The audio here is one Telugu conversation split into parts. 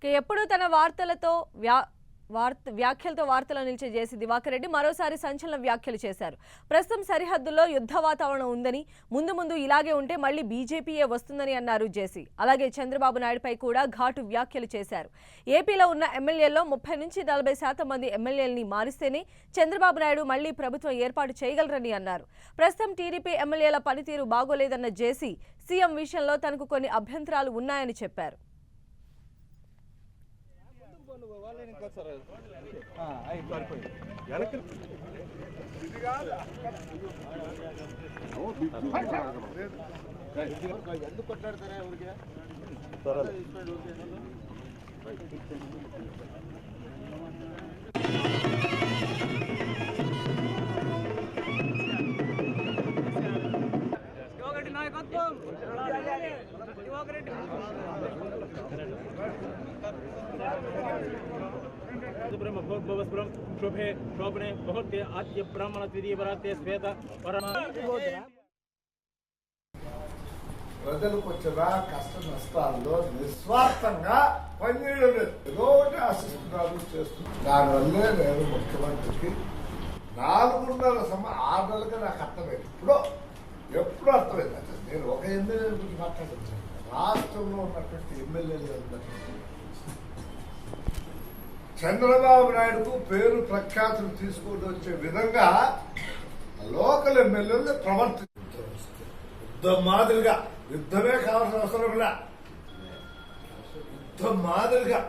ఎప్పుడు తన వ్యాఖ్యలతో వార్తలు నిలిచే జేసీ దివాకర్ రెడ్డి మరోసారి సంచలన వ్యాఖ్యలు చేశారు. ప్రస్తుతం సరిహద్దుల్లో యుద్ధ వాతావరణం ఉందని, ముందు ఇలాగే ఉంటే మళ్లీ బీజేపీయే వస్తుందని అన్నారు జేసీ. అలాగే చంద్రబాబు నాయుడుపై కూడా ఘాటు వ్యాఖ్యలు చేశారు. ఏపీలో ఉన్న ఎమ్మెల్యేల్లో 30 నుంచి 40% మంది ఎమ్మెల్యేలని మారిస్తేనే చంద్రబాబు నాయుడు మళ్లీ ప్రభుత్వం ఏర్పాటు చేయగలరని అన్నారు. ప్రస్తుతం టీడీపీ ఎమ్మెల్యేల పనితీరు బాగోలేదన్న జేసీ సీఎం విషయంలో తనకు కొన్ని అభ్యంతరాలు ఉన్నాయని చెప్పారు. ఎందుకు కొట్లాడతారా ఊరికే నాయకత్వం శుభే శోభనే బహుత్య ఆద్య బ్రాహ్మణ ద్వితీయ వరాతే శ్వేత ప్రజలకు వచ్చిన కష్ట నష్టాల్లో నిస్వార్థంగా పనిచేయడం లేదు. ఏదో ఒకటి ఆశిస్తున్నారు, చేస్తున్నారు. దానివల్లే నేను ముఖ్యమంత్రికి 4.5 6 నెలలుగా నాకు అర్థమైంది. ఎప్పుడు అర్థమైంది అంటే నేను ఒక ఎమ్మెల్యే గురించి మాట్లాడుతున్నాను. రాష్ట్రంలో ఉన్నటువంటి ఎమ్మెల్యేలు చంద్రబాబు నాయుడుకు పేరు ప్రఖ్యాతులు తీసుకుంటూ వచ్చే విధంగా లోకల్ ఎమ్మెల్యేలు ప్రవర్తించారు. యుద్ధం మాదిరిగా, యుద్ధమే కావాల్సిన అవసరం లే, యుద్ధం మాదిరిగా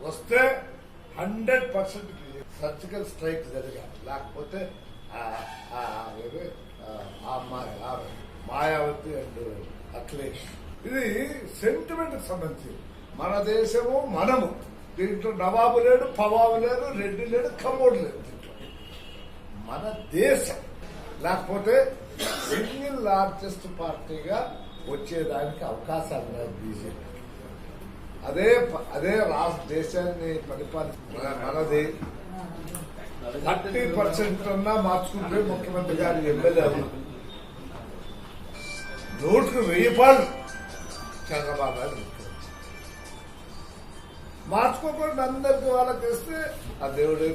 వస్తే 100% సర్జికల్ స్ట్రైక్ జరగాలి. లేకపోతే మాయావతి అండ్ అఖిలేష్, ఇది సెంటిమెంట్ సంబంధించి మన దేశము, మనము. దీంట్లో నవాబు లేడు, పవాబు లేడు, రెడ్డి లేడు, కమ్మోడు లేదు. దీంట్లో మన దేశం. లేకపోతే సింగిల్ లార్జెస్ట్ పార్టీగా వచ్చేదానికి అవకాశాలు ఉన్నాయి బీజేపీ. అదే రాష్ట్ర దేశాన్ని మనది 30% అన్నా మార్చుకుంటే ముఖ్యమంత్రి గారి ఎమ్మెల్యేలు 100% చంద్రబాబు నాయుడు మార్చుకోకుండా అందరికి వాళ్ళకి వేస్తే ఆ దేవుడే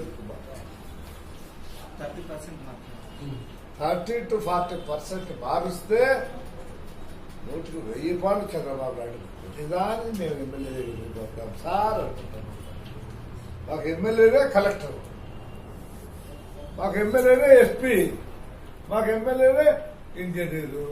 30 to 40% మారుస్తే 100% చంద్రబాబు నాయుడు. ప్రతిదాన్ని మేము ఎమ్మెల్యే పోతాం సార్ అనుకుంటాం. మాకు ఎమ్మెల్యేనే కలెక్టర్, మాకు ఎమ్మెల్యేనే ఎస్పీ, మాకు ఎమ్మెల్యేనే ఇంజనీరు,